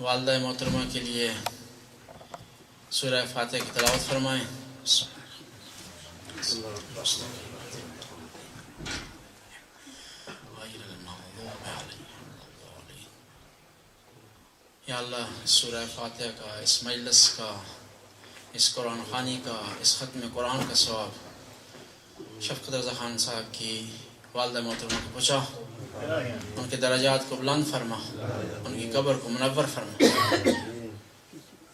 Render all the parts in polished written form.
والدہ محترمہ کے لیے سورہ فاتحہ کی تلاوت فرمائیں۔ یا اللہ سورہ فاتحہ کا، اس مجلس کا، اس قرآن خوانی کا، اس ختم قرآن کا ثواب شفقت رضا خان صاحب کی والدہ محترمہ کو پہنچا، ان کے درجات کو بلند فرما، ان کی قبر کو منور فرما،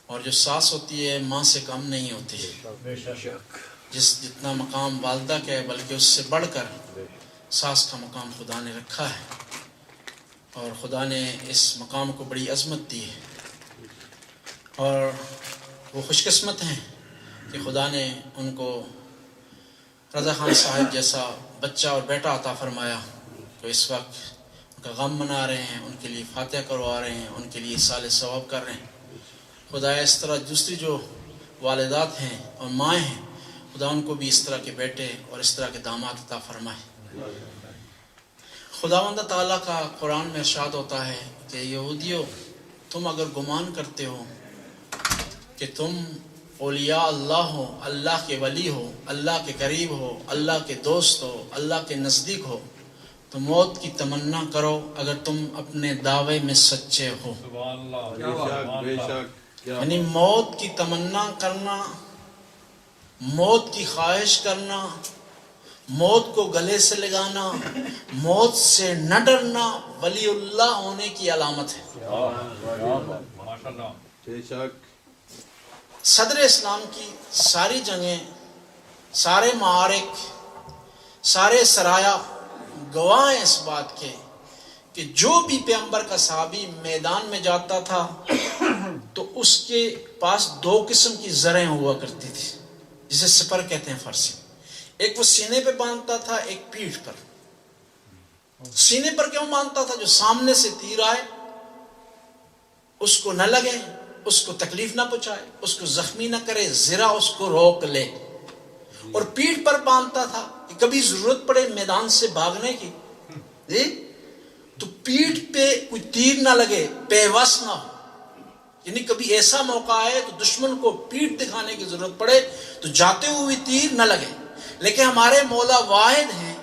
اور جو ساس ہوتی ہے ماں سے کم نہیں ہوتی، جتنا مقام والدہ کا ہے بلکہ اس سے بڑھ کر ساس کا مقام خدا نے رکھا ہے، اور خدا نے اس مقام کو بڑی عظمت دی ہے، اور وہ خوش قسمت ہیں کہ خدا نے ان کو رضا خان صاحب جیسا بچہ اور بیٹا عطا فرمایا، تو اس وقت ان کا غم منا رہے ہیں، ان کے لیے فاتحہ کروا رہے ہیں، ان کے لیے سال ثواب کر رہے ہیں۔ خدا اس طرح دوسری جو والدات ہیں اور مائیں ہیں، خدا ان کو بھی اس طرح کے بیٹے اور اس طرح کے داماد عطا فرمائے۔ خداوند تعالیٰ کا قرآن میں ارشاد ہوتا ہے کہ یہودیوں، تم اگر گمان کرتے ہو کہ تم اولیاء اللہ ہو، اللہ کے ولی ہو، اللہ کے قریب ہو، اللہ کے دوست ہو، اللہ کے نزدیک ہو، تو موت کی تمنا کرو اگر تم اپنے دعوے میں سچے ہو۔ یعنی موت کی تمنا کرنا، موت کی خواہش کرنا، موت کو گلے سے لگانا، موت سے نہ ڈرنا ولی اللہ ہونے کی علامت ہے۔ صدر اسلام کی ساری جنگیں، سارے معارک، سارے سرایا گواہ ہیں اس بات کے کہ جو بھی پیغمبر کا صحابی میدان میں جاتا تھا تو اس کے پاس دو قسم کی زریں ہوا کرتی تھی، جسے سپر کہتے ہیں فارسی۔ ایک وہ سینے پہ باندھتا تھا، ایک پیٹھ پر۔ سینے پر کیوں باندھتا تھا؟ جو سامنے سے تیر آئے اس کو نہ لگے، اس کو تکلیف نہ پہنچائے، اس کو زخمی نہ کرے، زرہ اس کو روک لے۔ اور پیٹھ پر باندھتا تھا کہ کبھی ضرورت پڑے میدان سے بھاگنے کی تو پیٹھ پہ کوئی تیر نہ لگے، پیوس نہ ہو، یعنی کبھی ایسا موقع آئے تو دشمن کو پیٹھ دکھانے کی ضرورت پڑے تو جاتے ہوئے تیر نہ لگے۔ لیکن ہمارے مولا واحد ہیں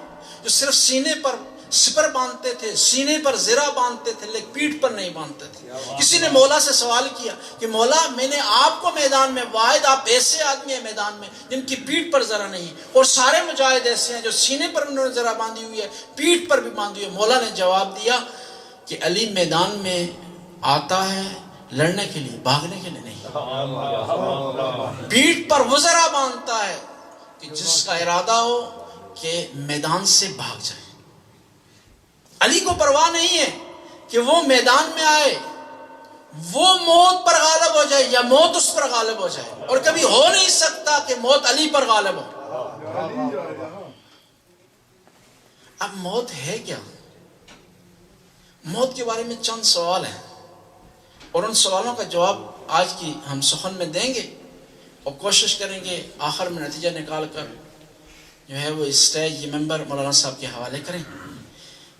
جو صرف سینے پر سپر باندھتے تھے، سینے پر زرہ باندھتے تھے، لیکن پیٹھ پر نہیں باندھتے تھے۔ کسی نے مولا سے سوال کیا کہ مولا میں نے آپ کو میدان میں، واحد آپ ایسے آدمی ہیں میدان میں جن کی پیٹھ پر زرہ نہیں، اور سارے مجاہد ایسے ہیں جو سینے پر انہوں نے زرہ باندھی ہوئی ہے، پیٹھ پر بھی باندھی ہوئی ہے۔ مولا نے جواب دیا کہ علی میدان میں آتا ہے لڑنے کے لیے، بھاگنے کے لیے نہیں۔ پیٹھ پر وہ زرہ باندھتا ہے کہ جس کا ارادہ ہو کہ میدان سے بھاگ جائے۔ علی کو پرواہ نہیں ہے کہ وہ میدان میں آئے، وہ موت پر غالب ہو جائے یا موت اس پر غالب ہو جائے، اور کبھی ہو نہیں سکتا کہ موت علی پر غالب ہو۔ اب موت ہے کیا؟ موت کے بارے میں چند سوال ہیں، اور ان سوالوں کا جواب آج کی ہم سخن میں دیں گے، اور کوشش کریں گے آخر میں نتیجہ نکال کر جو ہے وہ اسٹیج یہ ممبر مولانا صاحب کے حوالے کریں۔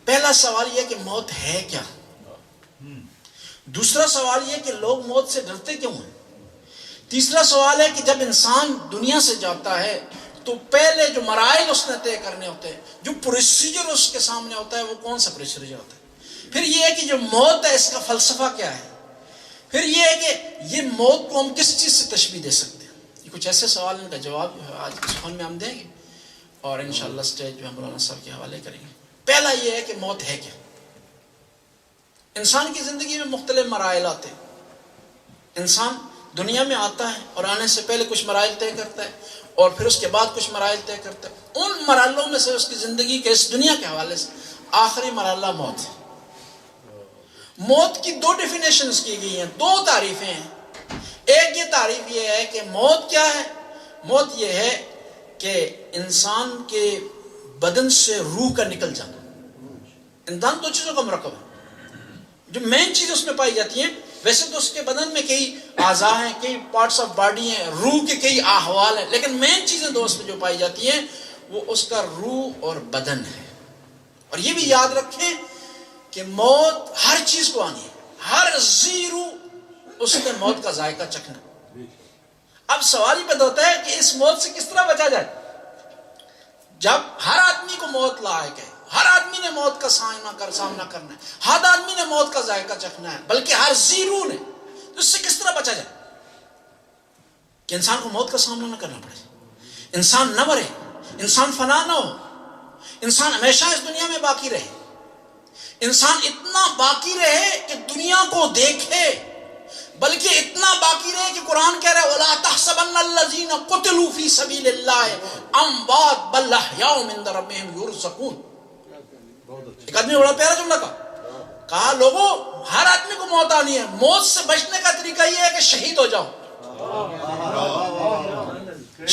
پہلا سوال یہ کہ موت ہے کیا؟ دوسرا سوال یہ کہ لوگ موت سے ڈرتے کیوں ہیں؟ تیسرا سوال ہے کہ جب انسان دنیا سے جاتا ہے تو پہلے جو مراحل اس نے طے کرنے ہوتے ہیں، جو پروسیجر اس کے سامنے ہوتا ہے، وہ کون سا پروسیجر ہوتا ہے؟ پھر یہ ہے کہ جو موت ہے اس کا فلسفہ کیا ہے؟ پھر یہ ہے کہ یہ موت کو ہم کس چیز سے تشبیہ دے سکتے ہیں؟ یہ کچھ ایسے سوال ان کا جواب جو ہے آج کے سخن میں ہم دیں گے، اور انشاءاللہ اسٹیج جو ہم مولانا صاحب کے حوالے کریں گے۔ پہلا یہ ہے کہ موت ہے کیا؟ انسان کی زندگی میں مختلف مراحل آتے ہیں۔ انسان دنیا میں آتا ہے اور آنے سے پہلے کچھ مراحل طے کرتا ہے، اور پھر اس کے بعد کچھ مراحل طے کرتا ہے۔ ان مرحلوں میں سے اس کی زندگی کے اس دنیا کے حوالے سے آخری مرحلہ موت ہے۔ موت کی دو ڈیفینیشنز کی گئی ہیں، دو تعریفیں ہیں۔ ایک یہ تعریف یہ ہے کہ موت کیا ہے؟ موت یہ ہے کہ انسان کے بدن سے روح کا نکل جانا۔ انسان دو چیزوں کا مرکب ہے، جو مین چیز اس میں پائی جاتی ہیں۔ ویسے تو اس کے بدن میں کئی اعضاء ہیں، کئی پارٹس آف باڈی ہیں، روح کے کئی احوال ہیں، لیکن مین چیزیں دو اس میں جو پائی جاتی ہیں وہ اس کا روح اور بدن ہے۔ اور یہ بھی یاد رکھیں کہ موت ہر چیز کو آنی ہے، ہر ذی روح اس نے موت کا ذائقہ چکھنا۔ اب سوال ہی پیدا ہوتا ہے کہ اس موت سے کس طرح بچا جائے؟ جب ہر آدمی کو موت لاحق ہے، ہر آدمی نے موت کا سامنا کرنا ہے، ہر آدمی نے موت کا ذائقہ چکھنا ہے، بلکہ ہر زیرو نے، تو اس سے کس طرح بچا جائے کہ انسان کو موت کا سامنا نہ کرنا پڑے، انسان نہ مرے، انسان فنا نہ ہو، انسان ہمیشہ اس دنیا میں باقی رہے، انسان اتنا باقی رہے کہ دنیا کو دیکھے، بلکہ اتنا باقی رہے کہ قرآن کہہ رہا ہے وَلَا تَحْسَبَنَّ الَّذِينَ قُتِلُوا فِي سَبِيلِ اللَّهِ أَمْوَاتٌ بَلْ أَحْيَاءٌ عِندَ رَبِّهِمْ يُرْزَقُونَ۔ ایک آدمی بڑا پیارا جملہ کہا لوگوں ہر آدمی کو موت آنی ہے، موت سے بچنے کا طریقہ یہ ہے کہ شہید ہو جاؤ،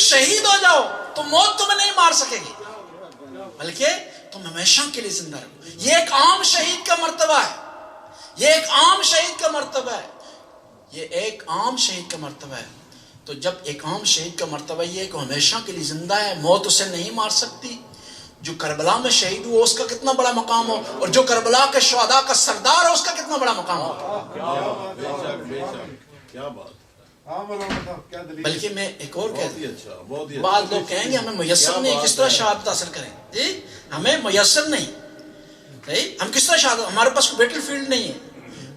شہید ہو جاؤ تو موت تمہیں نہیں مار سکے گی، بلکہ تم ہمیشہ کے لیے زندہ رہو۔ یہ ایک عام شہید کا مرتبہ ہے، یہ ایک عام شہید کا مرتبہ ہے، یہ ایک عام شہید کا مرتبہ ہے۔ تو جب ایک عام شہید کا مرتبہ یہ ہے کہ ہمیشہ کے لیے زندہ ہے، موت اسے نہیں مار سکتی۔ جو کربلا میں شہید ہوا اس کا کتنا بڑا مقام ہو، اور جو کربلا کے شہداء کا سردار ہے اس کا کتنا بڑا مقام ہو۔ بلکہ میں ایک اور کہتا ہوں، بعض لوگ کہیں گے ہمیں میسر نہیں، کس طرح شہادت حاصل کریں؟ جی ہمیں میسر نہیں، ہم کس طرح شہادت، ہمارے پاس کوئی بیٹل فیلڈ نہیں ہے،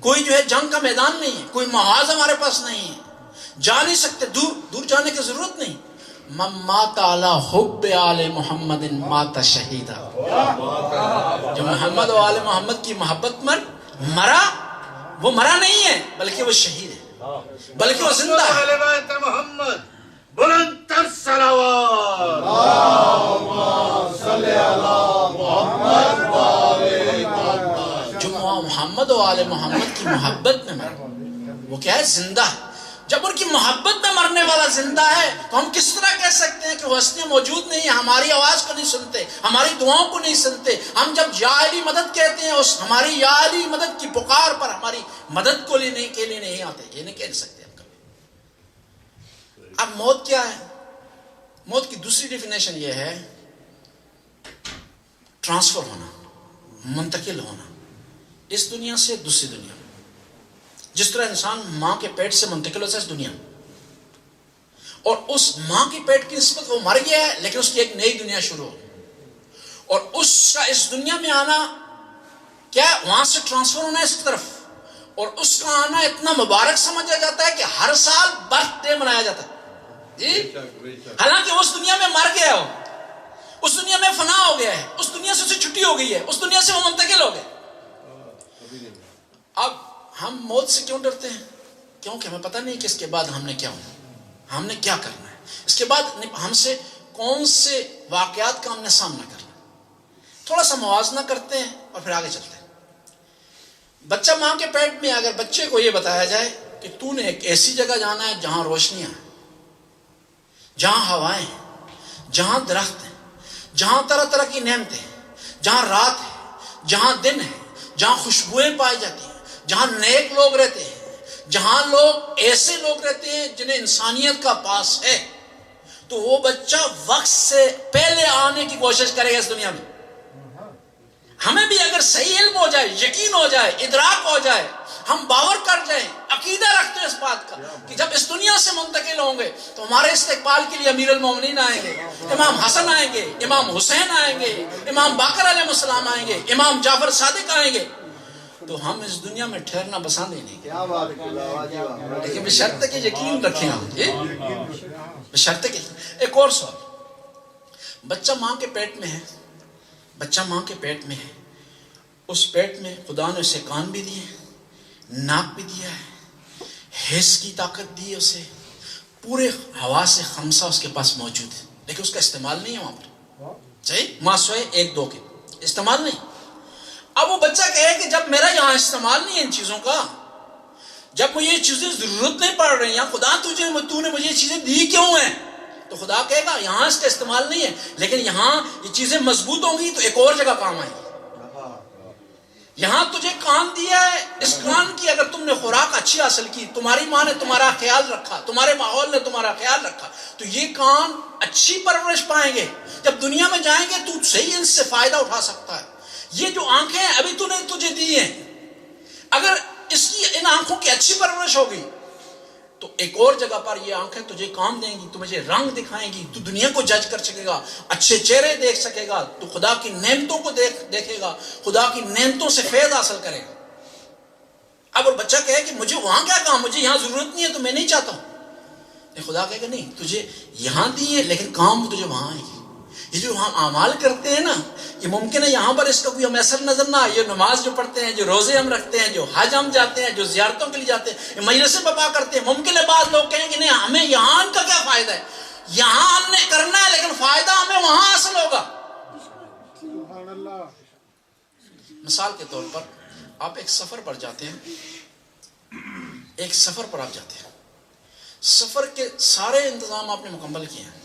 کوئی جو ہے جنگ کا میدان نہیں ہے، کوئی محاذ ہمارے پاس نہیں ہے، جا نہیں سکتے، دور جانے کی ضرورت نہیں۔ من مات علی حب آل محمد مات شہیدا، جو محمد و آل محمد کی محبت مرا، وہ مرا نہیں ہے بلکہ وہ شہید ہے، بلکہ وہ زندہ ہے۔ محمد بلند تر صلوات، اللہم صلی علی محمد و آل محمد۔ جو محمد و آل محمد کی محبت میں مرا وہ کیا ہے؟ زندہ ہے۔ جب ان کی محبت میں مرنے والا زندہ ہے تو ہم کس طرح کہہ سکتے ہیں کہ وہ ہستیاں موجود نہیں ہیں، ہماری آواز کو نہیں سنتے، ہماری دعاؤں کو نہیں سنتے؟ ہم جب یا علی مدد کہتے ہیں اس ہماری یا علی مدد کی پکار پر ہماری مدد کو لینے کے لیے نہیں آتے، یہ نہیں کہہ سکتے ہم کبھی۔ اب موت کیا ہے؟ موت کی دوسری ڈیفینیشن یہ ہے ٹرانسفر ہونا، منتقل ہونا اس دنیا سے دوسری دنیا میں۔ جس طرح انسان ماں کے پیٹ سے منتقل ہوتا ہے اس دنیا میں، اور اس ماں کی پیٹ کی نسبت وہ مر گیا ہے لیکن اس کی ایک نئی دنیا شروع ہو، اور اس کا اس دنیا میں آنا کیا ہے؟ وہاں سے ٹرانسفر ہونا اس طرف، اور اس کا آنا اتنا مبارک سمجھا جاتا ہے کہ ہر سال برتھ ڈے منایا جاتا ہے جی، حالانکہ اس دنیا میں مر گیا ہو، اس دنیا میں فنا ہو گیا ہے، اس دنیا سے اسے چھٹی ہو گئی ہے، اس دنیا سے وہ منتقل ہو گئے۔ اب ہم موت سے کیوں ڈرتے ہیں؟ کیونکہ ہمیں پتہ نہیں کہ اس کے بعد ہم نے کیا ہونا، ہم نے کیا کرنا ہے، اس کے بعد ہم سے کون سے واقعات کا ہم نے سامنا کرنا ہے۔ تھوڑا سا موازنہ کرتے ہیں اور پھر آگے چلتے ہیں۔ بچہ ماں کے پیٹ میں، اگر بچے کو یہ بتایا جائے کہ تو نے ایک ایسی جگہ جانا ہے جہاں روشنیاں ہیں، جہاں ہوائیں ہیں، جہاں درخت ہیں، جہاں طرح طرح کی نعمتیں ہیں، جہاں رات ہے، جہاں دن ہے، جہاں خوشبوئیں پائی جاتی ہیں، جہاں نیک لوگ رہتے ہیں، جہاں لوگ ایسے لوگ رہتے ہیں جنہیں انسانیت کا پاس ہے، تو وہ بچہ وقت سے پہلے آنے کی کوشش کرے گا اس دنیا میں۔ ہمیں بھی اگر صحیح علم ہو جائے، یقین ہو جائے، ادراک ہو جائے، ہم باور کر جائیں، عقیدہ رکھتے ہیں اس بات کا کہ جب اس دنیا سے منتقل ہوں گے تو ہمارے استقبال کے لیے امیر المومنین آئیں گے، امام حسن آئیں گے، امام حسین آئیں گے، امام باقر علیہ السلام آئیں گے، امام جعفر صادق آئیں گے، تو ہم اس دنیا میں ٹھہرنا پسند ہی نہیں کریں، لیکن بشرط کہ یقین رکھیں ہم، بشرط کہ۔ ایک اور سوال، بچہ ماں کے پیٹ میں ہے، بچہ ماں کے پیٹ میں ہے، اس پیٹ میں خدا نے اسے کان بھی دیے، ناک بھی دیا ہے، حس کی طاقت دی ہے اسے، پورے حواس خمسہ اس کے پاس موجود ہے، لیکن اس کا استعمال نہیں ہے وہاں پر، صحیح ماں سوئے ایک دو کے استعمال نہیں۔ اب وہ بچہ کہے کہ جب میرا یہاں استعمال نہیں ہے ان چیزوں کا، جب مجھے یہ چیزیں ضرورت نہیں پڑ رہی ہیں، خدا تو نے مجھے یہ چیزیں دی کیوں ہیں؟ تو خدا کہے گا یہاں اس کا استعمال نہیں ہے، لیکن یہاں یہ چیزیں مضبوط ہوں گی تو ایک اور جگہ کام آئیں گی۔ یہاں تجھے کان دیا ہے، اس کان کی اگر تم نے خوراک اچھی حاصل کی، تمہاری ماں نے تمہارا خیال رکھا، تمہارے ماحول نے تمہارا خیال رکھا، تو یہ کان اچھی پرورش پائیں گے، جب دنیا میں جائیں گے تو صحیح ان سے فائدہ اٹھا سکتا ہے۔ یہ جو آنکھیں ہیں ابھی تو نے تجھے دی ہیں، اگر اس کی ان آنکھوں کی اچھی پرورش ہوگی تو ایک اور جگہ پر یہ آنکھیں تجھے کام دیں گی، تو مجھے رنگ دکھائیں گی، تو دنیا کو جج کر سکے گا، اچھے چہرے دیکھ سکے گا، تو خدا کی نعمتوں کو دیکھے گا، خدا کی نعمتوں سے فیض حاصل کرے گا۔ اب اور بچہ کہے کہ مجھے وہاں کیا کام، مجھے یہاں ضرورت نہیں ہے تو میں نہیں چاہتا ہوں، خدا کہے گا نہیں، تجھے یہاں دی ہے لیکن کام تجھے وہاں آئے گی۔ یہ جو ہم اعمال کرتے ہیں نا، یہ ممکن ہے یہاں پر اس کا کوئی ہمیں اثر نظر نہ آئے، یہ نماز جو پڑھتے ہیں، جو روزے ہم رکھتے ہیں، جو حج ہم جاتے ہیں، جو زیارتوں کے لیے جاتے ہیں، یہ مجلس بپا کرتے ہیں، ممکن ہے بعض لوگ کہیں کہ نہیں ہمیں یہاں ان کا کیا فائدہ ہے، یہاں ہم نے کرنا ہے لیکن فائدہ ہمیں وہاں حاصل ہوگا۔ مثال کے طور پر آپ ایک سفر پر جاتے ہیں، ایک سفر پر آپ جاتے ہیں، سفر کے سارے انتظام آپ نے مکمل کیے ہیں،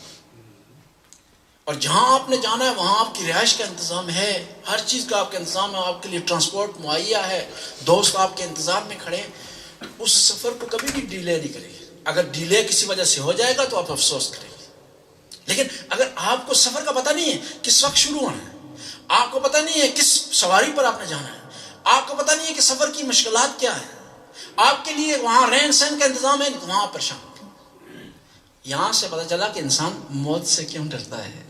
اور جہاں آپ نے جانا ہے وہاں آپ کی رہائش کا انتظام ہے، ہر چیز کا آپ کا انتظام ہے، آپ کے لیے ٹرانسپورٹ مہیا ہے، دوست آپ کے انتظار میں کھڑے ہیں، اس سفر کو کبھی بھی ڈیلے نہیں کرے گی۔ اگر ڈیلے کسی وجہ سے ہو جائے گا تو آپ افسوس کریں گے، لیکن اگر آپ کو سفر کا پتہ نہیں ہے کس وقت شروع ہونا ہے، آپ کو پتہ نہیں ہے کس سواری پر آپ نے جانا ہے، آپ کو پتہ نہیں ہے کہ سفر کی مشکلات کیا ہیں، آپ کے لیے وہاں رہن سہن کا انتظام ہے، وہاں آپ پریشان۔ یہاں سے پتہ چلا کہ انسان موت سے کیوں ڈرتا ہے،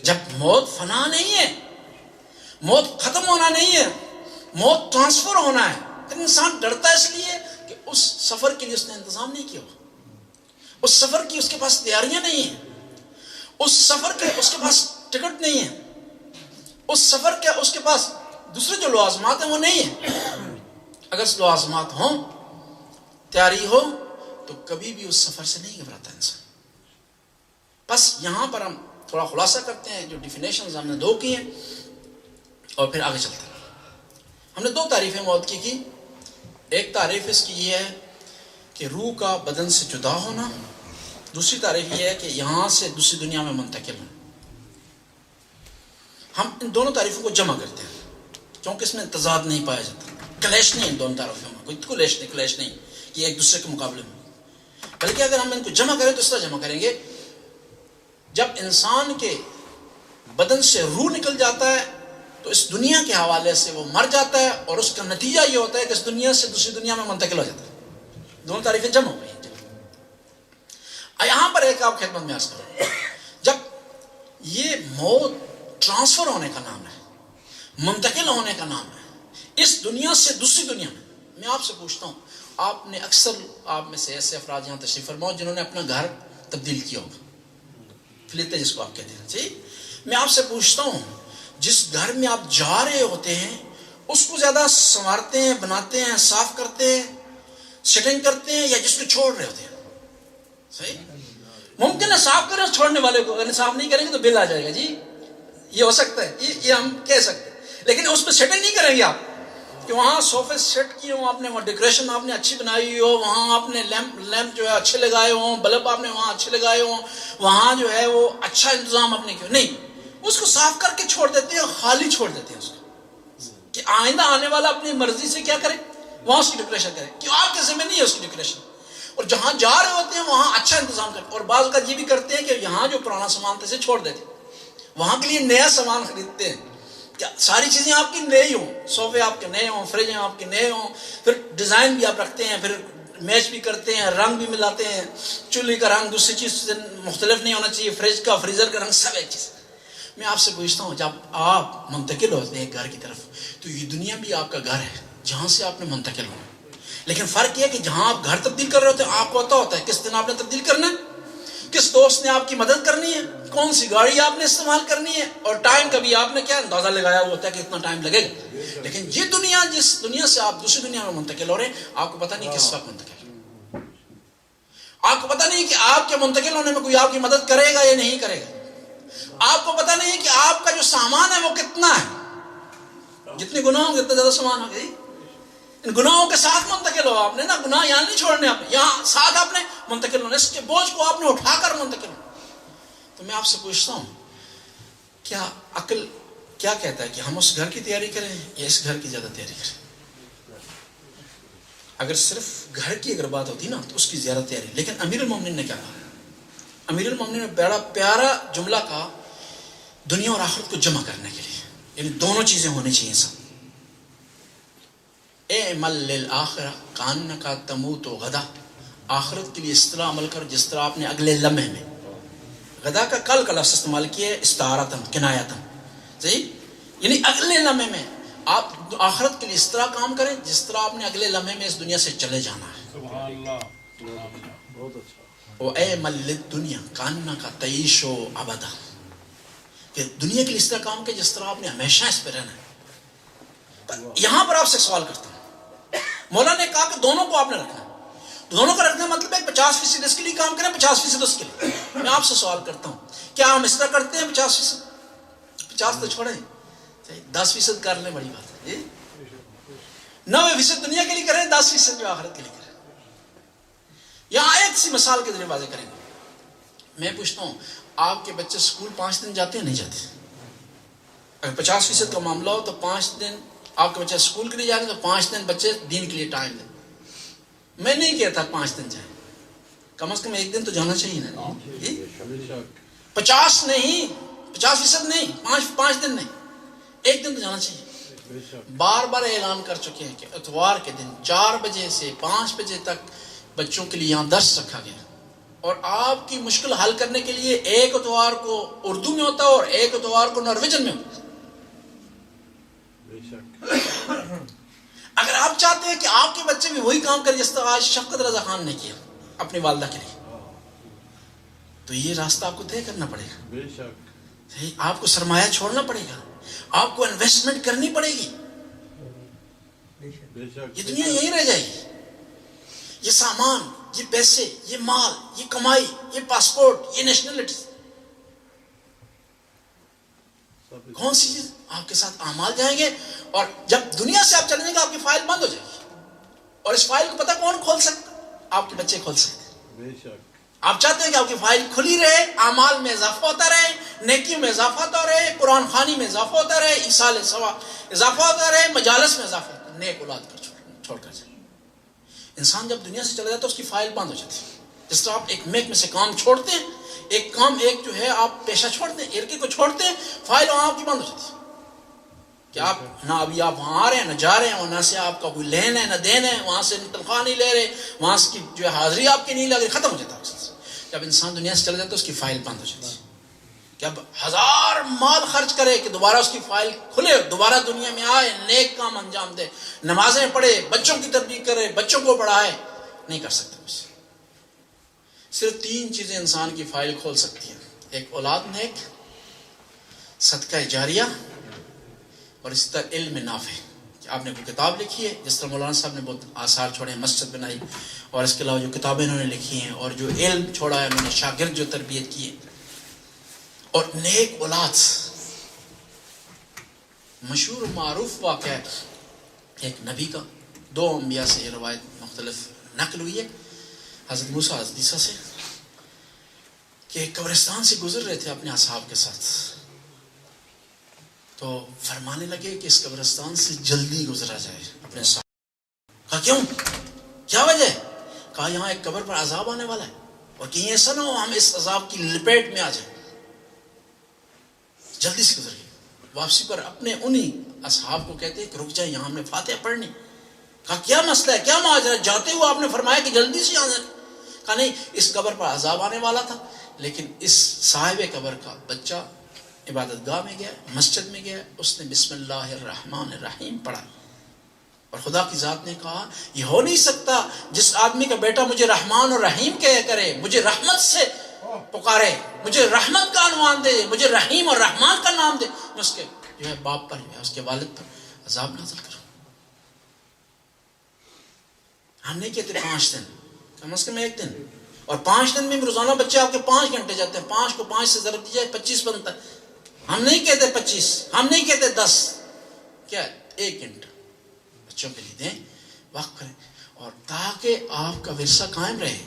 جب موت فنا نہیں ہے، موت ختم ہونا نہیں ہے، موت ٹرانسفر ہونا ہے، تو انسان ڈرتا ہے اس لیے کہ اس سفر کے لیے اس نے انتظام نہیں کیا، اس سفر کی اس کے پاس تیاریاں نہیں ہیں، اس سفر کے اس کے پاس ٹکٹ نہیں ہے، اس سفر کے اس کے پاس دوسرے جو لوازمات ہیں وہ نہیں ہیں۔ اگر لوازمات ہوں، تیاری ہو، تو کبھی بھی اس سفر سے نہیں گھبراتا انسان۔ بس یہاں پر ہم تھوڑا خلاصہ کرتے ہیں، جو ڈیفینیشنز ہم نے دو کی ہیں اور پھر آگے چلتے ہیں۔ ہم نے دو تعریفیں موت کی۔ ایک تعریف اس کی یہ ہے کہ روح کا بدن سے جدا ہونا، دوسری تعریف یہ ہے کہ یہاں سے دوسری دنیا میں منتقل ہونا۔ ہم ان دونوں تعریفوں کو جمع کرتے ہیں کیونکہ اس میں تضاد نہیں پایا جاتا، کلیش نہیں ان دونوں تعریفوں میں، کوئی کلیش نہیں کہ ایک دوسرے کے مقابلے میں، بلکہ اگر ہم ان کو جمع کریں تو اس طرح جمع کریں گے، جب انسان کے بدن سے روح نکل جاتا ہے تو اس دنیا کے حوالے سے وہ مر جاتا ہے، اور اس کا نتیجہ یہ ہوتا ہے کہ اس دنیا سے دوسری دنیا میں منتقل ہو جاتا ہے۔ دونوں تعریفیں جمع ہو گئی ہیں۔ یہاں پر ایک آپ خدمت میں عرض کروں، جب یہ موت ٹرانسفر ہونے کا نام ہے، منتقل ہونے کا نام ہے اس دنیا سے دوسری دنیا میں آپ سے پوچھتا ہوں، آپ نے اکثر آپ میں سے ایسے افراد یہاں تشریف فرما جنہوں نے اپنا گھر تبدیل کیا ہوگا، فلیتے جس کو آپ کہتے ہیں، جی میں آپ سے پوچھتا ہوں، جس گھر میں آپ جا رہے ہوتے ہیں اس کو زیادہ سنوارتے ہیں، بناتے ہیں، صاف کرتے ہیں، سیٹنگ کرتے ہیں، یا جس کو چھوڑ رہے ہوتے ہیں؟ صحیح ممکن ہے صاف کریں چھوڑنے والے کو، اگر صاف نہیں کریں گے تو بل آ جائے گا، جی یہ ہو سکتا ہے، یہ ہم کہہ سکتے ہیں، لیکن اس پہ سیٹنگ نہیں کریں گے آپ کہ وہاں صوفے سیٹ کیے ہوں آپ نے، وہاں ڈیکوریشن آپ نے اچھی بنائی ہو، وہاں آپ نے لیمپ جو ہے اچھے لگائے ہوں، بلب آپ نے وہاں اچھے لگائے ہوں، وہاں جو ہے وہ اچھا انتظام آپ نے کیا، نہیں، اس کو صاف کر کے چھوڑ دیتے ہیں، خالی چھوڑ دیتے ہیں اس کو کہ آئندہ آنے والا اپنی مرضی سے کیا کرے، وہاں اس کی ڈیکوریشن کرے، کیوں آپ کے ذمہ نہیں ہے اس کی ڈیکوریشن، اور جہاں جا رہے ہوتے ہیں وہاں اچھا انتظام کرتے ہیں، اور بعض اوقات یہ بھی کرتے ہیں کہ یہاں جو پرانا سامان تھا اسے چھوڑ دیتے ہیں، وہاں کے لیے نیا سامان خریدتے ہیں، کیا ساری چیزیں آپ کی نئی ہوں، صوفے آپ کے نئے ہوں، فریج آپ کے نئے ہوں، پھر ڈیزائن بھی آپ رکھتے ہیں، پھر میچ بھی کرتے ہیں، رنگ بھی ملاتے ہیں، چولہے کا رنگ دوسری چیز سے مختلف نہیں ہونا چاہیے، فریج کا فریزر کا رنگ سب ایک چیز۔ میں آپ سے پوچھتا ہوں، جب آپ منتقل ہوتے ہیں گھر کی طرف تو یہ دنیا بھی آپ کا گھر ہے جہاں سے آپ نے منتقل ہونا، لیکن فرق یہ ہے کہ جہاں آپ گھر تبدیل کر رہے ہوتے ہیں آپ کو پتہ ہوتا ہے کس دن آپ نے تبدیل کرنا ہے، کس دوست نے آپ کی مدد کرنی ہے، کون سی گاڑی آپ نے استعمال کرنی ہے، اور ٹائم کا بھی آپ نے کیا اندازہ لگایا ہوا ہوتا ہے کہ اتنا ٹائم لگے گا، لیکن یہ دنیا جس دنیا سے آپ دوسری دنیا میں منتقل ہو رہے ہیں آپ کو پتہ نہیں کس وقت منتقل، آپ کو پتہ نہیں کہ آپ کے منتقل ہونے میں کوئی آپ کی مدد کرے گا یا نہیں کرے گا، آپ کو پتہ نہیں کہ آپ کا جو سامان ہے وہ کتنا ہے، جتنے گناہ ہوں گے اتنا زیادہ سامان ہوگا، ان گناہوں کے ساتھ منتقل ہو آپ نے نا، گناہ یہاں نہیں چھوڑنے آپ نے، یہاں ساتھ آپ نے منتقل ہونا، اس کے بوجھ کو آپ نے اٹھا کر منتقل ہونا۔ تو میں آپ سے پوچھتا ہوں، کیا عقل کیا کہتا ہے کہ ہم اس گھر کی تیاری کریں یا اس گھر کی زیادہ تیاری کریں؟ اگر صرف گھر کی اگر بات ہوتی نا تو اس کی زیادہ تیاری، لیکن امیر المومنین نے کیا کہا؟ امیر المومنین نے بڑا پیارا جملہ کہا دنیا اور آخرت کو جمع کرنے کے لیے، یعنی دونوں چیزیں ہونی چاہیے سب۔ اے اعمل للآخرہ کانک تموت غدا، آخرت کے لیے اس طرح عمل کر جس طرح آپ نے اگلے لمحے میں. غدا کا کل کا لفظ استعمال کیا ہے استعارتن کنایتن، صحیح، یعنی اگلے لمحے میں آپ آخرت کے لیے اس طرح کام کریں جس طرح آپ نے اگلے لمحے میں اس دنیا سے چلے جانا ہے. سبحان اللہ، بہت اچھا. وَأَعْمَلْ لِلدُّنْيَا كَأَنَّكَ تَعِيشُ أَبَدًا، کہ دنیا کے لیے اس طرح کام کہ جس طرح آپ نے ہمیشہ اس پہ رہنا ہے. یہاں پر آپ سے سوال کرتا ہوں، مولا نے کہا کہ دونوں کو آپ نے رکھنا ہے، دونوں کا رکھنا مطلب ہے 50% اس کے لیے کام کریں 50% اس کے لیے. میں آپ سے سوال کرتا ہوں کیا ہم اس طرح کرتے ہیں؟ 50%، 50 تو چھوڑیں، 10% کر لیں، بڑی بات ہے. 90% دنیا کے لیے کریں، 10% جو آخرت کے لیے کریں. یہاں ایک سی مثال کے ذریعے واضح کریں گے. میں پوچھتا ہوں آپ کے بچے اسکول 5 دن جاتے ہیں نہیں جاتے؟ اگر 50% کا معاملہ ہو تو 5 دن آپ کے بچے اسکول کے لیے جا رہے ہیں تو 5 دن بچے دین کے لیے ٹائم دیں. میں نہیں کہتا 5 دن جائیں، کم از کم 1 دن تو جانا چاہیے نا. 50 نہیں، 50% نہیں، 5 دن نہیں، 1 دن تو جانا چاہیے. بار بار اعلان کر چکے ہیں کہ اتوار کے دن 4 بجے سے 5 بجے تک بچوں کے لیے یہاں درس رکھا گیا، اور آپ کی مشکل حل کرنے کے لیے ایک اتوار کو اردو میں ہوتا ہے اور ایک اتوار کو نارویجن میں ہوتا ہے. اگر آپ چاہتے ہیں کہ آپ کے بچے بھی وہی کام کریں جس طرح آج شفقت رضا خان نے کیا اپنی والدہ کے لیے، تو یہ راستہ آپ کو طے کرنا پڑے گا. آپ کو سرمایہ چھوڑنا پڑے گا، آپ کو انویسٹمنٹ کرنی پڑے گی. یہ دنیا یہیں رہ جائے گی. یہ سامان، یہ پیسے، یہ مال، یہ کمائی، یہ پاسپورٹ، یہ نیشنلٹی، کون سی چیز آپ کے ساتھ اعمال جائیں گے. اور جب دنیا سے آپ چلیں گے آپ کی فائل بند ہو جائے گی، اور اس فائل کو پتہ کون کھول سکتا؟ آپ کے بچے کھول سکتے. آپ چاہتے ہیں کہ آپ کی فائل کھلی رہے، اعمال میں اضافہ ہوتا رہے، نیکیوں میں اضافہ ہوتا رہے، قرآن خوانی میں اضافہ ہوتا رہے، ایصال ثواب اضافہ ہوتا رہے، مجالس میں اضافہ ہوتا رہے، نیک اولاد پر چھوڑ کر جائے. انسان جب دنیا سے چلا جاتا ہے اس کی فائل بند ہو جاتی ہے. جس طرح آپ ایک میک میں سے کام چھوڑتے ہیں، ایک جو ہے آپ پیشہ چھوڑتے ہیں، ارکے کو چھوڑتے ہیں، فائل وہاں آپ کی بند ہو جاتی ہے کہ آپ نہ ابھی آپ وہاں آ رہے ہیں، نہ جا رہے ہیں، وہاں سے آپ کا کوئی لین ہے نہ دین ہے، وہاں سے تنخواہ نہیں لے رہے، وہاں سے جو ہے حاضری آپ کی نہیں لگ رہی، ختم ہو جاتا ہے. جب انسان دنیا سے چلا جاتا ہے اس کی فائل بند ہو جاتی ہے. کہ اب 1000 مال خرچ کرے کہ دوبارہ اس کی فائل کھلے، دوبارہ دنیا میں آئے، نیک کام انجام دے، نمازیں پڑھے، بچوں کی تربیت کرے، بچوں کو پڑھائے، نہیں کر سکتا. صرف 3 چیزیں انسان کی فائل کھول سکتی ہیں: ایک اولاد نیک، صدقہ جاریہ، اور اسی طرح علم نافع. کہ آپ نے کوئی کتاب لکھی ہے، جس طرح مولانا صاحب نے بہت آثار چھوڑے ہیں، مسجد بنائی، اور اس کے علاوہ جو کتابیں انہوں نے لکھی ہیں، اور جو علم چھوڑا ہے انہوں نے، شاگرد جو تربیت کی ہے، اور نیک اولاد. مشہور معروف واقعہ ہے ایک نبی کا، 2 انبیاء سے یہ روایت مختلف نقل ہوئی ہے، حضرت موسیٰ حضرت عیسیٰ سے، کہ ایک قبرستان سے گزر رہے تھے اپنے اصحاب کے ساتھ، تو فرمانے لگے کہ اس قبرستان سے جلدی گزرا جائے اپنے ساتھ. کہا کیوں، کیا وجہ ہے؟ کہا یہاں ایک قبر پر عذاب آنے والا ہے، اور کہیں ایسا نہ ہو ہم اس عذاب کی لپیٹ میں آ جائیں. جلدی سے گزر گئے. واپسی پر اپنے انہی اصحاب کو کہتے ہیں کہ رک جائیں، یہاں ہم نے فاتحہ پڑھنی. کہا کیا مسئلہ ہے، کیا ماجرا؟ جاتے ہوئے آپ نے فرمایا کہ جلدی سے آنا. کہا نہیں، اس قبر پر عذاب آنے والا تھا، لیکن اس صاحب قبر کا بچہ عبادت گاہ میں گیا، مسجد میں گیا، اس نے بسم اللہ الرحمن الرحیم پڑھا، اور خدا کی ذات نے کہا یہ ہو نہیں سکتا جس آدمی کا بیٹا مجھے رحمان اور رحیم کہہ کرے، مجھے رحمت سے پکارے، مجھے رحمت کا عنوان دے، مجھے رحیم اور رحمان کا نام دے، میں اس کے جو ہے باپ پر، جو ہے اس کے والد پر عذاب نازل کروں. ہم نہیں کہتے 5 دن، کم از کم 1 دن، اور 5 دن میں روزانہ بچے آپ کے 5 گھنٹے جاتے ہیں، 5 کو 5 سے ضرب دیجیے 25 بنتا ہے. ہم نہیں کہتے 25، ہم نہیں کہتے 10، کیا 1 گھنٹہ بچوں کے لیے دیں، وقت کریں، اور تاکہ آپ کا ورثہ قائم رہے.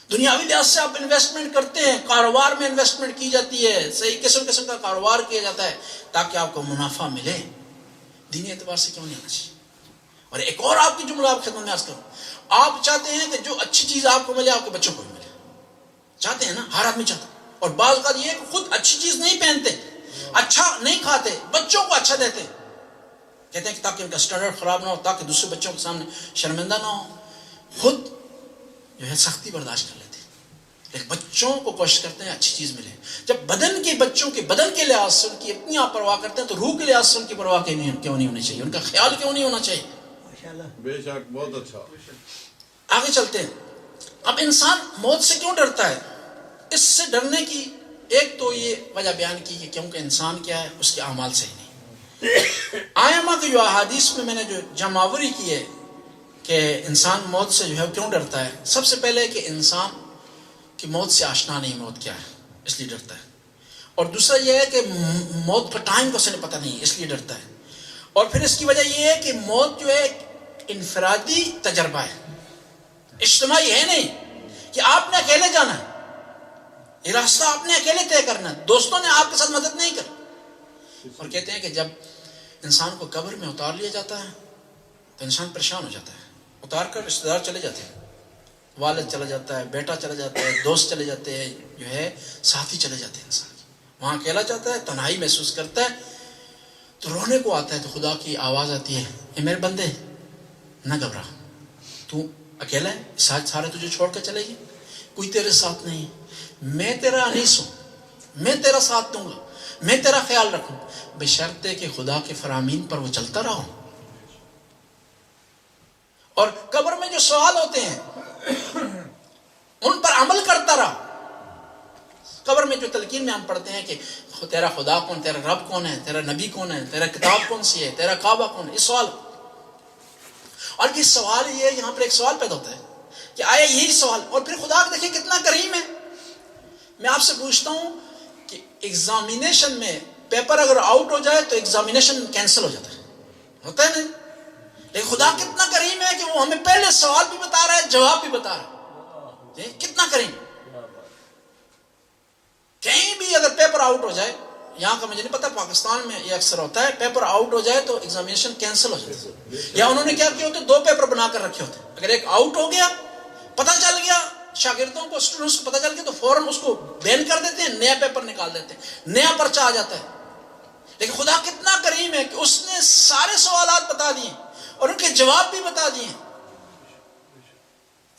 دنیاوی لحاظ سے آپ انویسٹمنٹ کرتے ہیں، کاروبار میں انویسٹمنٹ کی جاتی ہے، صحیح قسم کا کاروبار کیا جاتا ہے تاکہ آپ کو منافع ملے. دینی اعتبار سے کیوں نہیں آنا چاہیے؟ اور ایک اور آپ کی جملہ آپ خدمت میں عرض کروں، آپ چاہتے ہیں کہ جو اچھی چیز آپ کو ملے آپ کے بچوں کو بھی ملے، چاہتے ہیں نا، ہر آدمی چاہتا ہے. اور بعض اوقات یہ کہ خود اچھی چیز نہیں پہنتے، اچھا نہیں کھاتے، بچوں کو اچھا دیتے، کہتے ہیں کہ تاکہ ان کا اسٹینڈرڈ خراب نہ ہو، تاکہ دوسرے بچوں کے سامنے شرمندہ نہ ہو، خود جو ہے سختی برداشت کر لیتے ہیں، لیکن بچوں کو کوشش کرتے ہیں اچھی چیز ملے۔ جب بدن کے بچوں کے بدن کے لحاظ سے ان کی اتنی آپ پرواہ کرتے ہیں تو روح کے لحاظ سے ان کی پرواہ کیوں نہیں ہونی چاہیے، ان کا خیال کیوں نہیں ہونا چاہیے؟ بے شک، بہت اچھا۔ آگے چلتے ہیں۔ اب انسان موت سے کیوں ڈرتا ہے؟ اس سے ڈرنے کی ایک تو یہ وجہ بیان کی کہ کیونکہ انسان کیا ہے، اس کے اعمال صحیح نہیں۔ آئمہ کی جو احادیث میں نے جو جمعوری کی ہے کہ انسان موت سے جو ہے کیوں ڈرتا ہے، سب سے پہلے کہ انسان کی موت سے آشنا نہیں، موت کیا ہے اس لیے ڈرتا ہے، اور دوسرا یہ ہے کہ موت کا ٹائم کو اسے پتہ نہیں اس لیے ڈرتا ہے، اور پھر اس کی وجہ یہ ہے کہ موت جو ہے ایک انفرادی تجربہ ہے، اجتماعی ہے نہیں کہ آپ نے اکیلے جانا ہے، یہ راستہ آپ نے اکیلے طے کرنا ہے، دوستوں نے آپ کے ساتھ مدد نہیں کر۔ اور کہتے ہیں کہ جب انسان کو قبر میں اتار لیا جاتا ہے تو انسان پریشان ہو جاتا ہے، اتار کر رشتہ دار چلے جاتے ہیں، والد چلا جاتا ہے، بیٹا چلا جاتا ہے، دوست چلے جاتے ہیں، جو ہے ساتھی چلے جاتے ہیں، انسان وہاں اکیلا جاتا ہے، تنہائی محسوس کرتا ہے، تو رونے کو آتا ہے، تو خدا کی آواز آتی ہے، اے میرے بندے نہ گھبرا، تو اکیلا ہے، سارے تجھے چھوڑ کر چلے گی، کوئی تیرے ساتھ نہیں، میں تیرا انیس ہوں، میں تیرا ساتھ دوں گا، میں تیرا خیال رکھوں، بشرطے کہ خدا کے فرامین پر وہ چلتا رہو۔ اور قبر میں جو سوال ہوتے ہیں ان پر عمل کرتا رہا۔ قبر میں جو تلقین میں ہم پڑھتے ہیں کہ تیرا خدا کون، تیرا رب کون ہے، تیرا نبی کون ہے، تیرا کتاب کون سی ہے، تیرا کعبہ کون ہے، یہ سوال، اور یہ سوال یہ یہاں پر ایک سوال پیدا ہوتا ہے کہ آیا یہی سوال، اور پھر خدا دیکھیں کتنا کریم ہے۔ میں آپ سے پوچھتا ہوں کہ ایگزامینیشن میں پیپر اگر آؤٹ ہو جائے تو ایگزامینیشن کینسل ہو جاتا ہے، ہوتا ہے نہیں؟ لیکن خدا کتنا کریم ہے کہ وہ ہمیں پہلے سوال بھی بتا رہا ہے، جواب بھی بتا رہا ہے، کتنا کریم۔ کہیں بھی اگر پیپر آؤٹ ہو جائے، یہاں کا مجھے نہیں پتا، پاکستان میں یہ اکثر ہوتا ہے، پیپر آؤٹ ہو جائے تو ایگزامینیشن کینسل ہو جاتا ہے، یا انہوں نے کیا کیا ہوتے، دو پیپر بنا کر رکھے ہوتے ہیں، اگر ایک آؤٹ ہو گیا، پتہ چل گیا شاگردوں کو، اسٹوڈنٹس کو پتہ چل گیا تو فوراً اس کو بین کر دیتے ہیں، نیا پیپر نکال دیتے ہیں، نیا پرچہ آ جاتا ہے۔ لیکن خدا کتنا کریم ہے کہ اس نے سارے سوالات بتا دیے اور ان کے جواب بھی بتا دیے،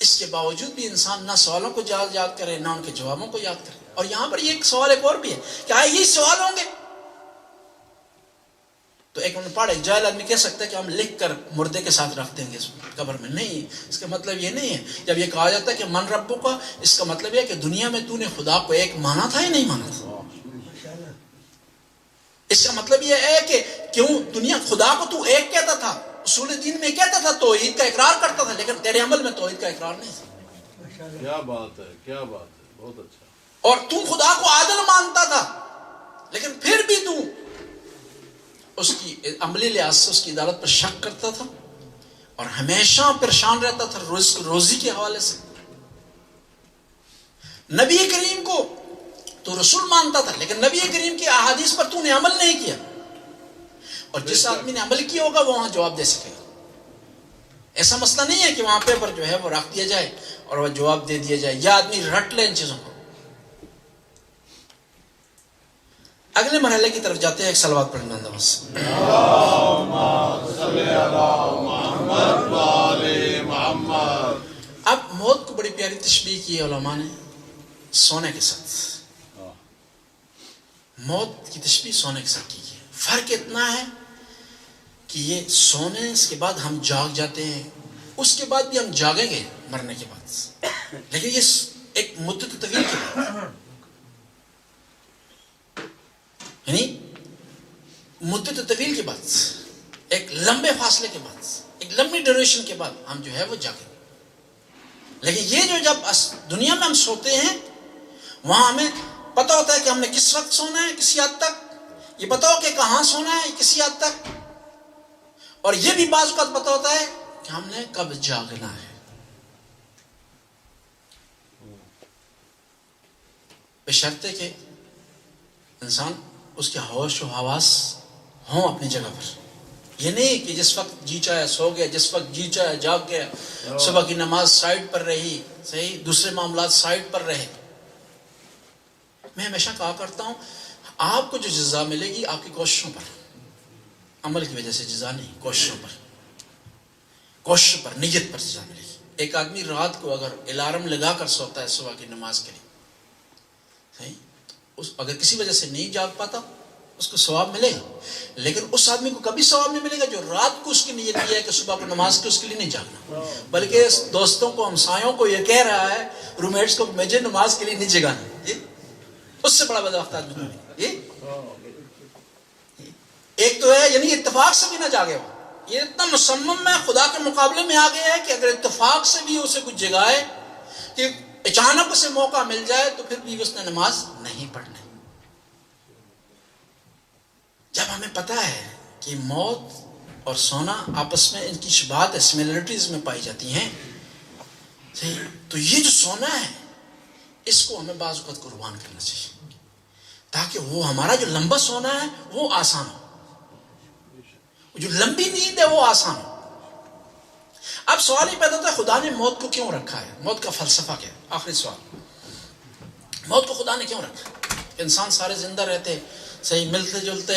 اس کے باوجود بھی انسان نہ سوالوں کو یاد کرے نہ ان کے جوابوں کو یاد کرے۔ اور یہاں پر یہ ایک سوال ایک اور بھی ہے کہ آئے یہی سوال ہوں گے؟ تو ایک پڑھ ایک جاہل آدمی کہہ سکتا ہے کہ ہم لکھ کر مردے کے ساتھ رکھ دیں گے قبر میں، نہیں، اس کا مطلب یہ نہیں ہے۔ جب یہ کہا جاتا ہے کہ من ربوں کا، اس کا مطلب یہ ہے کہ دنیا میں تو نے خدا کو ایک مانا تھا یا نہیں مانا تھا۔ اس کا مطلب یہ ہے کہ کیوں دنیا خدا کو تو ایک کہتا تھا، اصول دین میں کہتا تھا، توحید کا اقرار کرتا تھا، لیکن تیرے عمل میں توحید کا اقرار نہیں تھا۔ کیا بات ہے، کیا بات ہے، بہت اچھا۔ اور تو خدا کو عادل مانتا تھا، لیکن پھر بھی تو اس کی عملی لحاظ سے اس کی عدالت پر شک کرتا تھا اور ہمیشہ پریشان رہتا تھا روزی کے حوالے سے۔ نبی کریم کو تو رسول مانتا تھا، لیکن نبی کریم کی احادیث پر تو نے عمل نہیں کیا، اور جس آدمی نے عمل کیا ہوگا وہ وہاں جواب دے سکے گا۔ ایسا مسئلہ نہیں ہے کہ وہاں پیپر جو ہے وہ رکھ دیا جائے اور وہ جواب دے دیا جائے، یا آدمی رٹ لے ان چیزوں کو۔ اگلے مرحلے کی طرف جاتے ہیں، ایک صلوات پڑھنا بس۔ اب موت کو بڑی پیاری تشبیہ کی ہے علماء نے سونے کے ساتھ، موت کی تشبیہ سونے کے ساتھ کی ہے۔ فرق اتنا ہے کہ یہ سونے اس کے بعد ہم جاگ جاتے ہیں، اس کے بعد بھی ہم جاگیں گے مرنے کے بعد، لیکن یہ ایک مدت طویل کے بعد، یعنی مدت طویل کے بعد، ایک لمبے فاصلے کے بعد، ایک لمبی ڈیوریشن کے بعد ہم جو ہے وہ جاگیں۔ لیکن یہ جو جب دنیا میں ہم سوتے ہیں وہاں ہمیں پتہ ہوتا ہے کہ ہم نے کس وقت سونا ہے، کسی حد تک یہ پتہ ہو کہ کہاں سونا ہے کسی حد تک، اور یہ بھی بعض اوقات پتہ ہوتا ہے کہ ہم نے کب جاگنا ہے۔ بشرطے کہ انسان اس کے ہوش و حواس ہوں اپنی جگہ پر، یہ نہیں کہ جس وقت جی چاہے سو گیا، جس وقت جی چاہے جاگ گیا، صبح کی نماز سائڈ پر رہی، صحیح، دوسرے معاملات سائڈ پر رہے۔ میں ہمیشہ کہا کرتا ہوں آپ کو جو جزا ملے گی آپ کی کوششوں پر، عمل کی وجہ سے جزا نہیں، کوششوں پر نیت پر جزا ملے گی۔ ایک آدمی رات کو اگر الارم لگا کر سوتا ہے صبح کی نماز کے لیے، صحیح، اگر کسی وجہ سے نہیں جاگ پاتا اس کو ثواب ملے گا، لیکن اس آدمی کو کبھی ثواب نہیں ملے گا جو رات کو اس کی نیت یہ ہے کہ صبح کو نماز کے اس کے لیے نہیں جاگنا، بلکہ دوستوں کو، ہمسایوں کو یہ کہہ رہا ہے، رومیٹس کو، مجھے نماز کے لیے نہیں جگانا، اس سے بڑا بدبخت آدمی یہ ایک تو ہے، یعنی اتفاق سے بھی نہ جاگے ہو، یہ اتنا مصمم ہے، خدا کے مقابلے میں آ گیا ہے کہ اگر اتفاق سے بھی اسے کچھ جگائے کہ اچانک اسے موقع مل جائے تو پھر بھی اس نے نماز نہیں پڑھنی۔ جب ہمیں پتہ ہے کہ موت اور سونا آپس میں ان کی شباہت ہے، سملرٹیز میں پائی جاتی ہیں، صحیح، تو یہ جو سونا ہے اس کو ہمیں بعض اوقات قربان کرنا چاہیے تاکہ وہ ہمارا جو لمبا سونا ہے وہ آسان ہو، جو لمبی نیند ہے وہ آسان ہو۔ اب سوال یہ پیدا ہوتا ہے خدا نے موت کو کیوں رکھا ہے؟ موت کا فلسفہ کیا ہے؟ آخری سوال، موت کو خدا نے کیوں رکھا؟ انسان سارے زندہ رہتے، صحیح، ملتے جلتے،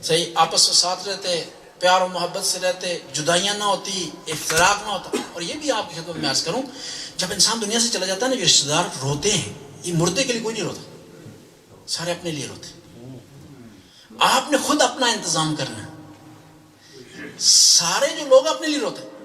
صحیح، آپس میں ساتھ رہتے، پیار و محبت سے رہتے، جدائیاں نہ ہوتی، افتراق نہ ہوتا۔ اور یہ بھی آپ کی خدمت میں عرض کروں، جب انسان دنیا سے چلا جاتا ہے نا، جو رشتہ دار روتے ہیں، یہ مردے کے لیے کوئی نہیں روتا، سارے اپنے لیے روتے۔ آپ نے خود اپنا انتظام کرنا ہے، سارے جو لوگ اپنے لیے روتے ہیں۔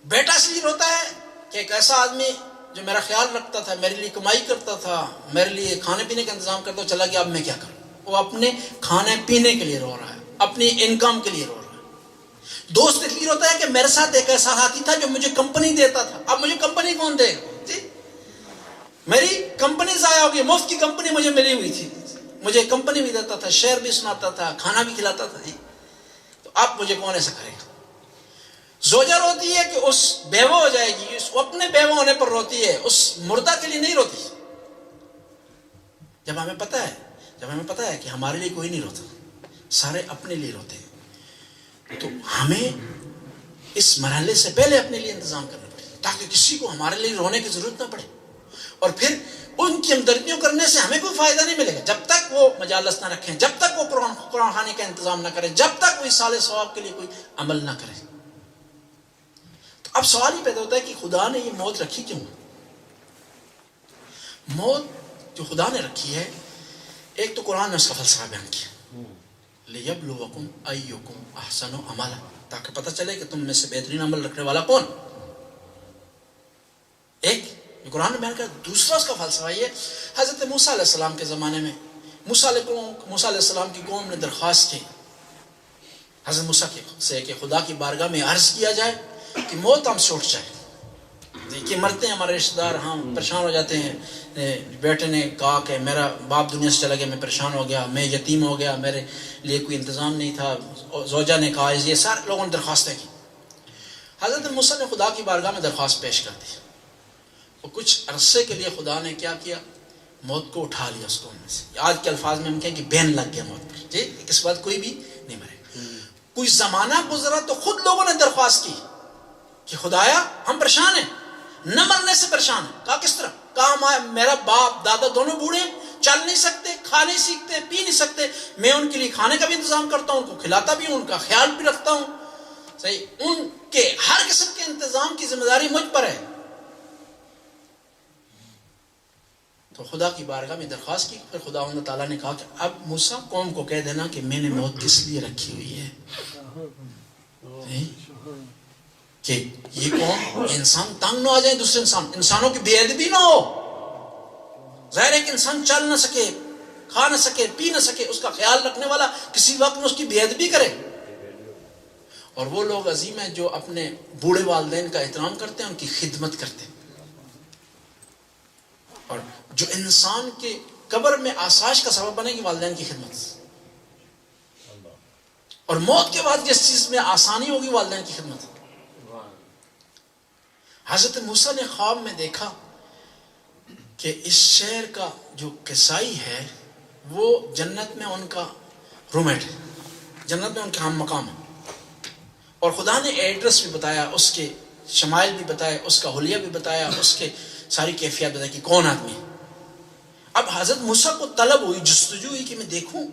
بیٹا اس لیے روتا ہے کہ ایک ایسا آدمی جو میرا خیال رکھتا تھا، میرے لیے کمائی کرتا تھا، میرے لیے کھانے پینے کا انتظام کرتا چلا گیا، اب میں کیا کروں؟ وہ اپنے کھانے پینے کے لیے رو رہا ہے، اپنی انکم کے لیے رو رہا ہے۔ دوست اس لیے روتا ہے کہ میرے ساتھ ایک ایسا ساتھی تھا جو مجھے کمپنی دیتا تھا، اب مجھے کمپنی کون دے گا؟ جی، میری کمپنی ضائع ہوگی، مفت کی کمپنی مجھے ملی ہوئی تھی، مجھے کمپنی بھی دیتا تھا، شیئر بھی سناتا تھا، کھانا بھی کھلاتا تھا، جی، تو اب مجھے کون ایسا کرے گا؟ زوجہ روتی ہے کہ اس بیوہ ہو جائے گی، اس اپنے بیوہ ہونے پر روتی ہے، اس مردہ کے لیے نہیں روتی۔ جب ہمیں پتہ ہے کہ ہمارے لیے کوئی نہیں روتا، سارے اپنے لیے روتے ہیں، تو ہمیں اس مرحلے سے پہلے اپنے لیے انتظام کرنا پڑے تاکہ کسی کو ہمارے لیے رونے کی ضرورت نہ پڑے، اور پھر ان کی ہمدردیوں کرنے سے ہمیں کوئی فائدہ نہیں ملے گا جب تک وہ مجالس نہ رکھیں، جب تک وہ قرآن خوانی کا انتظام نہ کریں، جب تک وہ اصالہ ثواب کے لیے کوئی عمل نہ کریں۔ اب سوال ہی پیدا ہوتا ہے کہ خدا نے یہ موت رکھی کیوں؟ موت جو خدا نے رکھی ہے، ایک تو قرآن نے اس کا فلسفہ بیان کیا، لِيَبْلُوَكُمْ أَيُّكُمْ أَحْسَنُ عَمَلًا، تاکہ پتہ چلے کہ تم میں سے بہترین عمل رکھنے والا کون۔ ایک جو قرآن نے بیان کیا۔ دوسرا اس کا فلسفہ یہ، حضرت موسیٰ علیہ السلام کے زمانے میں موسیٰ علیہ السلام کی قوم نے درخواست کی حضرت موسیٰ سے کہ خدا کی بارگاہ میں عرض کیا جائے کہ موت ہم سے اٹھ جائے، کہ مرتے ہیں ہمارے رشتہ دار، ہم پریشان ہو جاتے ہیں۔ بیٹے نے کہا کہ میرا باپ دنیا سے چلا گیا، میں پریشان ہو گیا، میں یتیم ہو گیا، میرے لیے کوئی انتظام نہیں تھا۔ زوجہ نے کہا، یہ سارے لوگوں نے درخواستیں کی۔ حضرت موسیٰ نے خدا کی بارگاہ میں درخواست پیش کر دی، اور کچھ عرصے کے لیے خدا نے کیا کیا؟ موت کو اٹھا لیا اس قوم میں سے۔ آج کے الفاظ میں ہم کہیں کہ بین لگ گیا موت پر، جی، اس بات کوئی بھی نہیں مرے گا۔ کوئی زمانہ گزرا تو خود لوگوں نے درخواست کی کہ خدایا ہم پریشان ہیں، نہ مرنے سے پریشان ہیں۔ کہا کس طرح؟ کہا میرا باپ دادا دونوں بوڑھے ہیں، چل نہیں سکتے، کھا نہیں سیکھتے، پی نہیں سکتے، میں ان کے لیے کھانے کا بھی انتظام کرتا ہوں، ان کو کھلاتا بھی ہوں، ان کا خیال بھی رکھتا ہوں، صحیح، ان کے ہر قسم کے انتظام کی ذمہ داری مجھ پر ہے۔ تو خدا کی بارگاہ میں درخواست کی، پھر خدا تعالیٰ نے کہا کہ اب موسیٰ قوم کو کہہ دینا کہ میں نے موت کس لیے رکھی ہوئی ہے، کہ یہ قوم انسان تنگ نہ آ جائیں، دوسرے انسانوں کی بے ادبی نہ ہو۔ ظاہر ہے کہ انسان چل نہ سکے، کھا نہ سکے، پی نہ سکے، اس کا خیال رکھنے والا کسی وقت میں اس کی بے ادبی کرے۔ اور وہ لوگ عظیم ہیں جو اپنے بوڑھے والدین کا احترام کرتے ہیں، ان کی خدمت کرتے ہیں، اور جو انسان کے قبر میں آسائش کا سبب بنے گی والدین کی خدمت، اور موت کے بعد جس چیز میں آسانی ہوگی والدین کی خدمت۔ حضرت موسیٰ نے خواب میں دیکھا کہ اس شہر کا جو قصائی ہے وہ جنت میں ان کا رومیٹ ہے، جنت میں ان کے ہم مقام ہے، اور خدا نے ایڈریس بھی بتایا، اس کے شمائل بھی بتائے، اس کا حلیہ بھی بتایا، اس کے ساری کیفیات بتائی کہ کون آدمی ہے۔ اب حضرت موسیٰ کو طلب ہوئی، جستجو ہوئی کہ میں دیکھوں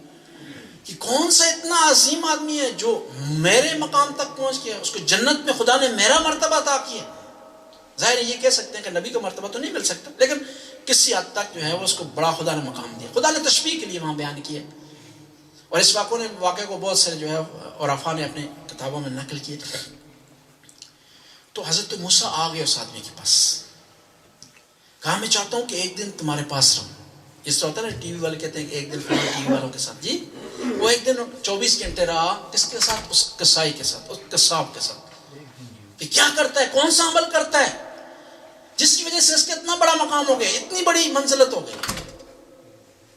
کہ کون سا اتنا عظیم آدمی ہے جو میرے مقام تک پہنچ گیا, اس کو جنت میں خدا نے میرا مرتبہ عطا کیا. ظاہر یہ کہہ سکتے ہیں کہ نبی کا مرتبہ تو نہیں مل سکتا, لیکن کسی حد تک جو ہے وہ اس کو بڑا خدا نے مقام دیا. خدا نے تشبیہ کے لیے وہاں بیان کیا, اور اس واقعے کو بہت سے جو ہے عرفاء نے اپنے کتابوں میں نقل کیے. تو حضرت موسیٰ آ گئے اس آدمی کے پاس, کہا میں چاہتا ہوں کہ ایک دن تمہارے پاس رہوں. اس طرح ہوتا ہے نا, ٹی وی والے کہتے ہیں کہ ایک دن ٹی وی والوں کے ساتھ, جی وہ ایک دن 24 گھنٹے رہا کس کے ساتھ, اس کسائی کے ساتھ, اس قصاب کے ساتھ. کہ کیا کرتا ہے, کون سا عمل کرتا ہے جس کی وجہ سے اس کا اتنا بڑا مقام ہو گیا, اتنی بڑی منزلت ہو گئی.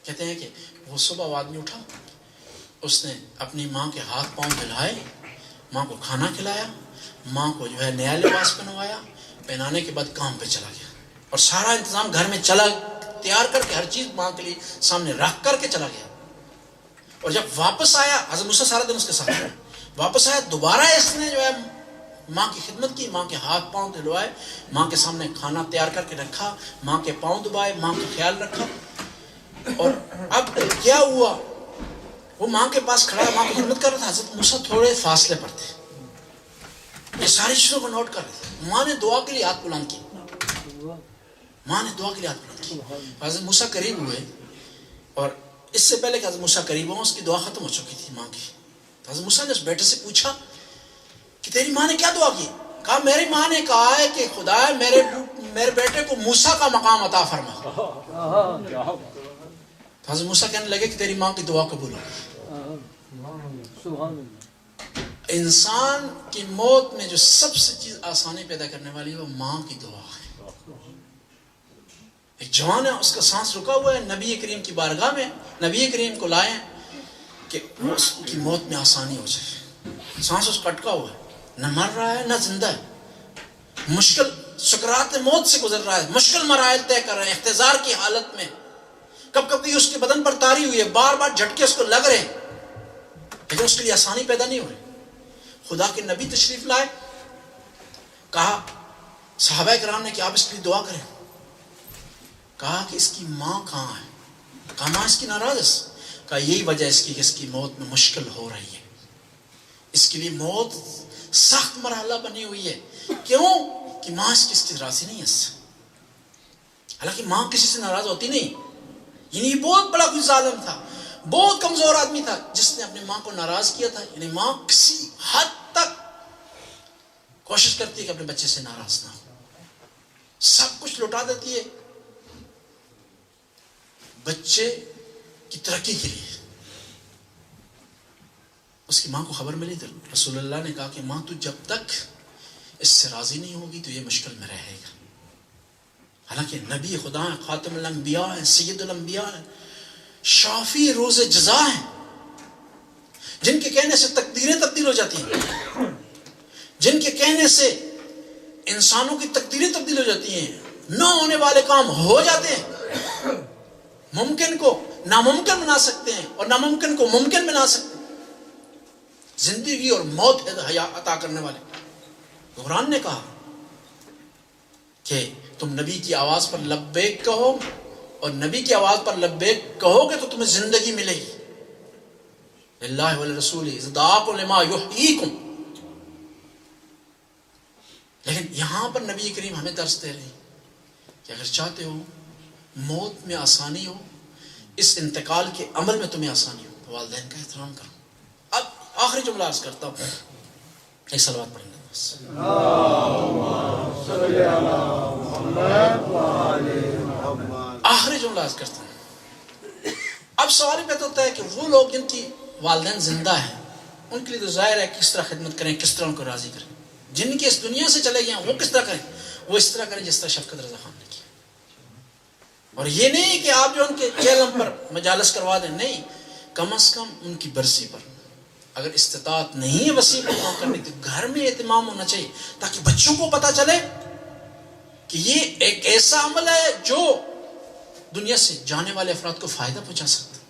کہتے ہیں کہ وہ صبح وہ آدمی اٹھا, اس نے اپنی ماں کے ہاتھ پاؤں دھلائے, ماں کو کھانا کھلایا, ماں کو جو ہے نیا لباس پہنوایا, پہنانے کے بعد کام پہ چلا گیا, اور سارا انتظام گھر میں چلا تیار کر کے, ہر چیز ماں کے لیے سامنے رکھ کر کے چلا گیا. اور جب واپس آیا, حضرت موسیٰ سارا دن اس کے ساتھ واپس آیا, دوبارہ اس نے جو ہے ماں کی خدمت کی, ماں کے ہاتھ پاؤں دھلوائے, ماں کے سامنے کھانا تیار کر کے رکھا, ماں کے پاؤں دبائے, ماں کا خیال رکھا. اور اب کیا ہوا, وہ ماں کے پاس کھڑا, ماں کی خدمت کر رہا تھا. حضرت موسیٰ تھوڑے فاصلے پر تھے, یہ ساری چیزوں کو نوٹ کر رہے تھے. ماں نے دعا کے لیے ہاتھ بلند کی, ماں نے دعا کے لیے ہاتھ بلند کی. حضرت موسیٰ قریب ہوئے, اور اس سے پہلے کہ حضرت موسیٰ قریب ہوں اس کی دعا ختم ہو چکی تھی ماں کی. حضرت موسیٰ نے اس بیٹے سے پوچھا کہ تیری ماں نے کیا دعا کی؟ کہا میری ماں نے کہا ہے کہ خدا میرے بیٹے کو موسیٰ کا مقام عطا فرما. حضرت موسیٰ کہنے لگے کہ تیری ماں کی دعا قبول ہو. انسان کی موت میں جو سب سے چیز آسانی پیدا کرنے والی ہے وہ ماں کی دعا ہے. ایک جوان ہے, اس کا سانس رکا ہوا ہے, نبی کریم کی بارگاہ میں نبی کریم کو لائے کہ اس کی موت میں آسانی ہو جائے. سانس اس کا اٹکا ہوا ہے, نہ مر رہا ہے نہ زندہ ہے, مشکل سکرات موت سے گزر رہا ہے, مشکل مراحل طے کر رہے ہیں, احتضار کی حالت میں. کبھی اس کے بدن پر تاری ہوئی ہے, بار بار جھٹکے اس کو لگ رہے ہیں, لیکن اس کے لیے آسانی پیدا نہیں ہو رہی. خدا کے نبی تشریف لائے, کہا صحابہ کرام نے کہ آپ اس کے لیے دعا کریں. کہا کہ اس کی ماں کہاں ہے؟ کہا ماں اس کی ناراض ہے. کہا یہی وجہ اس کی کہ اس کی موت میں مشکل ہو رہی ہے, اس کے لیے موت سخت مرحلہ بنی ہوئی ہے. کیوں کہ ماں اس کی راضی نہیں ہے اس سے. حالانکہ ماں کسی سے ناراض ہوتی نہیں, یعنی یہ بہت بڑا کوئی ظالم تھا, بہت کمزور آدمی تھا جس نے اپنی ماں کو ناراض کیا تھا. یعنی ماں کسی حد تک کوشش کرتی ہے کہ اپنے بچے سے ناراض نہ ہو, سب کچھ لوٹا دیتی ہے بچے کی ترقی کے لیے. اس کی ماں کو خبر ملی تو رسول اللہ نے کہا کہ ماں تو جب تک اس سے راضی نہیں ہوگی تو یہ مشکل میں رہے گا. حالانکہ نبی خدا ہیں, خاتم الانبیاء ہیں, سید الانبیاء ہیں, شافی روز جزا ہیں, جن کے کہنے سے تقدیریں تبدیل ہو جاتی ہیں, جن کے کہنے سے انسانوں کی تقدیریں تبدیل ہو جاتی ہیں, نہ ہونے والے کام ہو جاتے ہیں, ممکن کو ناممکن بنا سکتے ہیں اور ناممکن کو ممکن بنا سکتے ہیں. زندگی اور موت عطا کرنے والے. قرآن نے کہا کہ تم نبی کی آواز پر لبیک کہو, اور نبی کی آواز پر لبیک کہو گے تو تمہیں زندگی ملے گی. اللہ والرسول اذ دعاکم لما یحییکم. لیکن یہاں پر نبی کریم ہمیں درس دے رہے ہیں کہ اگر چاہتے ہو موت میں آسانی ہو, اس انتقال کے عمل میں تمہیں آسانی ہو, تو والدین کا احترام کرو. اب آخری جملہ عرض کرتا ہوں, ایک صلوات پڑھیں گے. آخری جملہ عرض کرتا ہوں. اب سوال پیدا ہوتا ہے کہ وہ لوگ جن کی والدین زندہ ہیں ان کے لیے تو ظاہر ہے کس طرح خدمت کریں, کس طرح ان کو راضی کریں. جن کے اس دنیا سے چلے گئے ہیں وہ کس طرح کریں؟ وہ اس طرح کریں جس طرح شفقت رضا خان نے کیا. اور یہ نہیں کہ آپ جو ان کے چہلم پر مجالس کروا دیں, نہیں, کم از کم ان کی برسی پر اگر استطاعت نہیں ہے وسیع پر کام کرنے کی, گھر میں اہتمام ہونا چاہیے تاکہ بچوں کو پتہ چلے کہ یہ ایک ایسا عمل ہے جو دنیا سے جانے والے افراد کو فائدہ پہنچا سکتا ہے,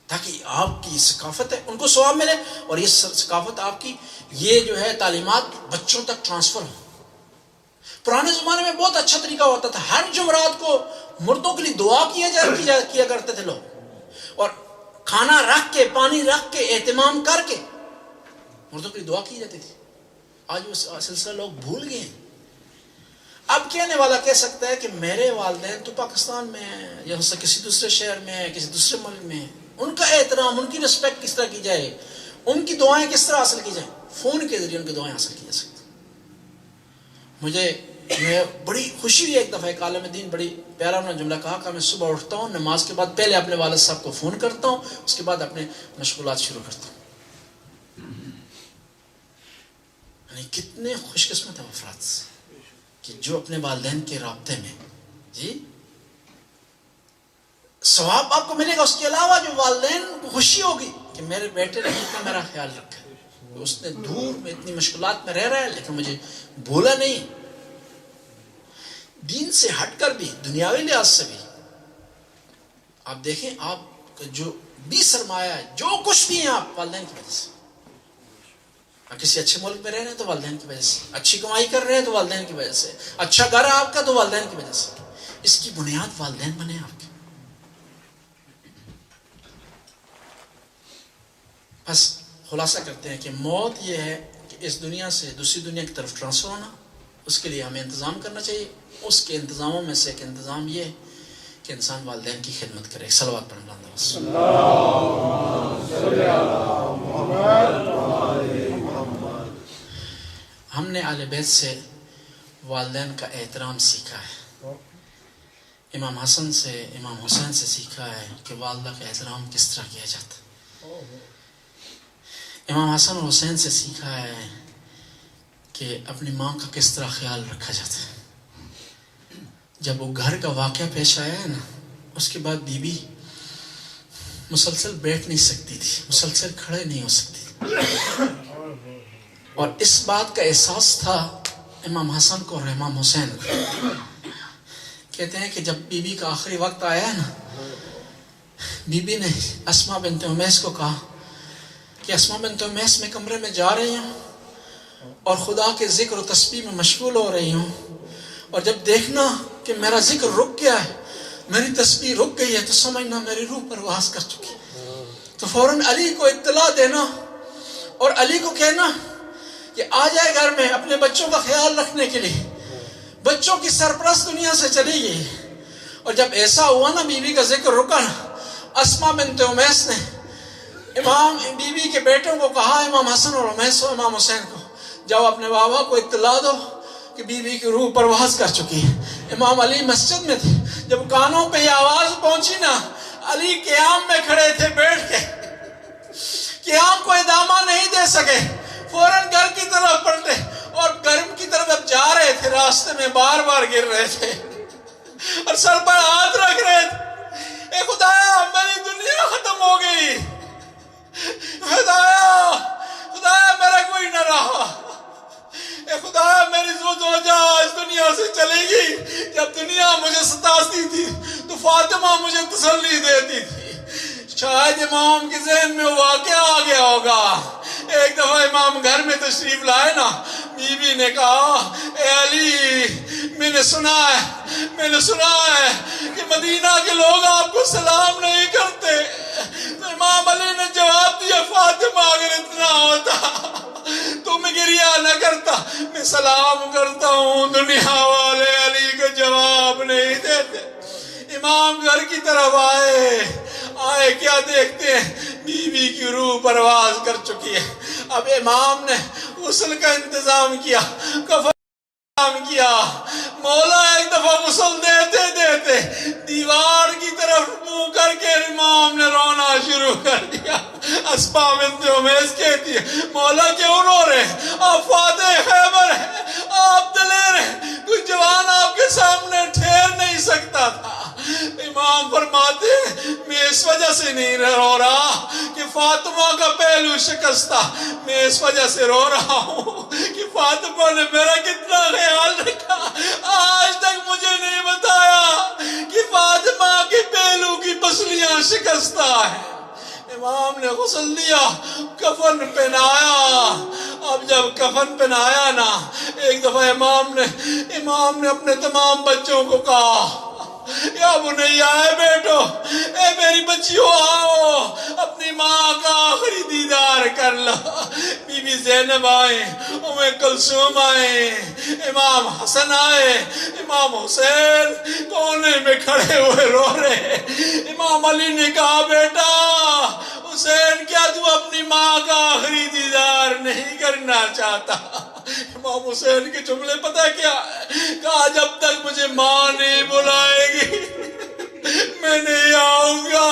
تاکہ آپ کی ثقافت ہے ان کو ثواب ملے, اور یہ ثقافت آپ کی یہ جو ہے تعلیمات بچوں تک ٹرانسفر ہو. پرانے زمانے میں بہت اچھا طریقہ ہوتا تھا, ہر جمعرات کو مردوں کے لیے دعا کیا کرتے تھے لوگ, اور کھانا رکھ کے، پانی رکھ کے، اہتمام کر کے مردوں کی دعا کی جاتی تھی. آج وہ سلسلہ لوگ بھول گئے ہیں. اب کہنے والا کہہ سکتا ہے کہ میرے والدین تو پاکستان میں ہیں یا کسی دوسرے شہر میں ہے، کسی دوسرے ملک میں ہے، ان کا احترام، ان کی رسپیکٹ کس طرح کی جائے، ان کی دعائیں کس طرح حاصل کی جائیں؟ فون کے ذریعے ان کی دعائیں حاصل کی جا سکتی. مجھے بڑی خوشی ہوئی ایک دفعہ ایک عالم دین بڑی پیارا انہوں نے جملہ کہا کہ میں صبح اٹھتا ہوں، نماز کے بعد پہلے اپنے والد صاحب کو فون کرتا ہوں، اس کے بعد اپنے مشغولات شروع کرتا ہوں. یعنی کتنے خوش قسمت ہیں افراد کہ جو اپنے والدین کے رابطے میں جی ثواب آپ کو ملے گا. اس کے علاوہ جو والدین کو خوشی ہوگی کہ میرے بیٹے نے اتنا میرا خیال رکھا ہے، اس نے دور میں اتنی مشکلات میں رہ رہا ہے لیکن مجھے بھولا نہیں. دین سے ہٹ کر بھی، دنیاوی لحاظ سے بھی آپ دیکھیں، آپ جو بھی سرمایہ ہے، جو کچھ بھی ہیں آپ، والدین کی وجہ سے. آپ کسی اچھے ملک میں رہ رہے ہیں تو والدین کی وجہ سے، اچھی کمائی کر رہے ہیں تو والدین کی وجہ سے، اچھا گھر ہے آپ کا تو والدین کی وجہ سے. اس کی بنیاد والدین بنے آپ کے. بس خلاصہ کرتے ہیں کہ موت یہ ہے کہ اس دنیا سے دوسری دنیا کی طرف ٹرانسفر ہونا. اس کے لیے ہمیں انتظام کرنا چاہیے. اس کے انتظاموں میں سے ایک انتظام یہ ہے کہ انسان والدین کی خدمت کرے. صلوات پڑھنا. ہم نے اہل بیت سے والدین کا احترام سیکھا ہے. امام حسن سے، امام حسین سے سیکھا ہے کہ والدہ کا احترام کس طرح کیا جاتا. امام حسن اور حسین سے سیکھا ہے کہ اپنی ماں کا کس طرح خیال رکھا جاتا ہے. جب وہ گھر کا واقعہ پیش آیا ہے نا، اس کے بعد بی بی مسلسل بیٹھ نہیں سکتی تھی، مسلسل کھڑے نہیں ہو سکتی تھی. اور اس بات کا احساس تھا امام حسن کو اور امام حسین کو. کہتے ہیں کہ جب بی بی کا آخری وقت آیا ہے نا، بی بی نے اسماء بنت امیس کو کہا کہ اسماء بنت امیس میں کمرے میں جا رہی ہوں اور خدا کے ذکر و تسبیح میں مشغول ہو رہی ہوں، اور جب دیکھنا کہ میرا ذکر رک گیا ہے، میری تسبیح رک گئی ہے، تو سمجھنا میری روح پرواز کر چکی. تو فوراً علی کو اطلاع دینا اور علی کو کہنا کہ آ جائے گھر میں اپنے بچوں کا خیال رکھنے کے لیے. بچوں کی سرپرست دنیا سے چلی گئی. اور جب ایسا ہوا نا، بی بی کا ذکر رکا نا، اسماء بنت امیس نے امام بی بی کے بیٹوں کو کہا، امام حسن اور امیس و امام حسین کو، جاؤ اپنے بابا کو اطلاع دو کہ بی بی کی روح پرواز کر چکی ہے. امام علی مسجد میں تھے. جب کانوں پہ یہ آواز پہنچی نا، علی قیام میں کھڑے تھے بیٹھ کے، قیام کو ادامہ نہیں دے سکے، فوراً گھر کی طرف پلٹے اور گھر کی طرف اب جا رہے تھے، راستے میں بار بار گر رہے تھے اور سر پر ہاتھ رکھ رہے تھے. اے خدایا میری دنیا ختم ہو گئی، خدایا میرا کوئی نہ رہا، اے خدایا میری زوجہ اس دنیا سے چلے گی. جب دنیا مجھے ستاتی تھی تو فاطمہ مجھے تسلی دیتی تھی. شاید امام کے ذہن میں واقعہ آ گیا ہوگا. ایک دفعہ امام گھر میں تشریف لائے نا، بی بی نے کہا، اے علی میں نے سنا ہے کہ مدینہ کے لوگ آپ کو سلام نہیں کرتے. تو امام علی نے جواب دیا، فاطمہ اگر اتنا ہوتا تو میں گریہ نہ کرتا، میں سلام کرتا ہوں. دنیا والے علی کو جواب نہیں دیتے. امام گھر کی طرف آئے کیا دیکھتے ہیں؟ بی بی کی روح پرواز کر چکی ہے. اب امام نے غسل کا انتظام کیا، کفن کیا. مولا ایک دفعہ غسل دیتے دیوار کی طرف منہ کر کے امام نے رونا شروع کر دیا. اسماء بنت امیس کہتی ہے، مولا کیوں رو رہے ہیں؟ آپ فاتح خیبر ہیں، آپ دلیر ہیں، کوئی جوان آپ کے سامنے ٹھہر نہیں سکتا تھا. امام فرماتے ہیں، میں اس وجہ سے نہیں رو رہا کہ فاطمہ کا پہلو شکستہ، میں اس وجہ سے رو رہا ہوں کہ فاطمہ نے میرا کتنا خیال رکھا. آج تک مجھے نہیں بتایا کہ فاطمہ کے پہلو کی پسلیاں شکستہ ہیں. امام نے غسل دیا، کفن پہنایا. اب جب کفن پہنایا نا، ایک دفعہ امام نے اپنے تمام بچوں کو کہا، یا بنیا اے بیٹو، اے میری بچیوں آؤ، اپنی ماں کا آخری دیدار کر لو۔ بی بی زینب آئے، ام کلثوم آئے، امام حسن آئے، امام حسین کونے میں کھڑے ہوئے رو رہے۔ امام علی نے کہا بیٹا حسین، کیا تو اپنی ماں کا آخری دیدار نہیں کرنا چاہتا؟ امام حسین کے جملے پتہ کیا ہے؟ کہا جب تک مجھے ماں نہیں بلائے گی میں نہیں آؤں گا۔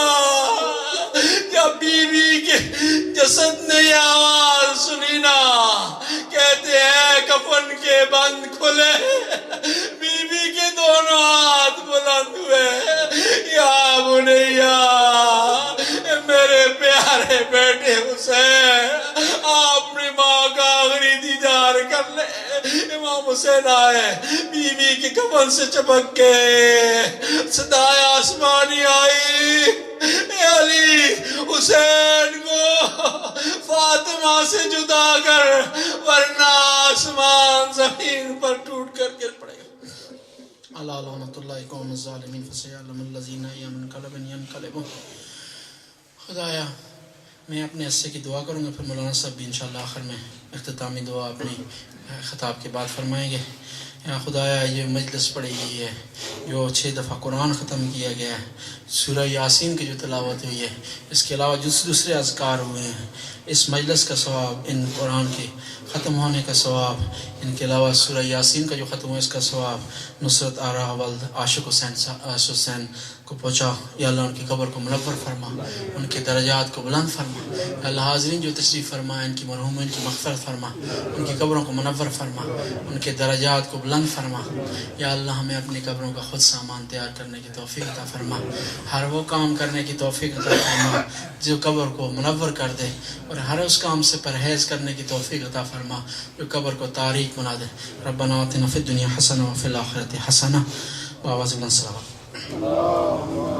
جب بیوی کے جسد نے یہ آواز سنی نا، کہتے ہیں کفن کے بند کھلے، بیوی کے دونوں ہاتھ بلند ہوئے، یا بنیا میرے پیارے بیٹے حسین، آپ اپنی ماں کا آخری دیدار کر لے۔ امام حسین آئے، بیوی کے کفن سے چپک کے صدائے آسمانی آئی، اے علی حسین کو فاطمہ سے جدا کر، ورنہ آسمان زمین پر ٹوٹ کر گر پڑے گا۔ اللہ لعنت اللہ قوم الظالمین فسیعلم الذین ینقلبون۔ خدایا میں اپنے حصے کی دعا کروں گا، پھر مولانا صاحب بھی انشاءاللہ آخر میں اختتامی دعا اپنی خطاب کے بعد فرمائیں گے۔ یا خدایا یہ مجلس پڑھی گئی ہے، جو 6 دفعہ قرآن ختم کیا گیا ہے، سورہ یاسین کی جو تلاوت ہوئی ہے، اس کے علاوہ دوسرے اذکار ہوئے ہیں، اس مجلس کا ثواب، ان قرآن کے ختم ہونے کا ثواب، ان کے علاوہ سورہ یاسین کا جو ختم ہوا اس کا ثواب نصرت آرا ولد عاشق حسین کو پہنچا۔ یا اللہ ان کی قبر کو منور فرما، ان کے درجات کو بلند فرما۔ یا اللہ حاضرین جو تشریف فرما، ان کی مرحومین کی مغفرت فرما، ان کی قبروں کو منور فرما، ان کے درجات کو بلند فرما۔ یا اللہ ہمیں اپنی قبروں کا خود سامان تیار کرنے کی توفیق عطا فرما، ہر وہ کام کرنے کی توفیق عطا فرما جو قبر کو منور کر دے، اور ہر اس کام سے پرہیز کرنے کی توفیق عطا فرما جو قبر کو تاریک بنا دے۔ ربنا آتنا فی الدنیا حسنہ وفی الآخرۃ حسنہ وقنا عذاب النار۔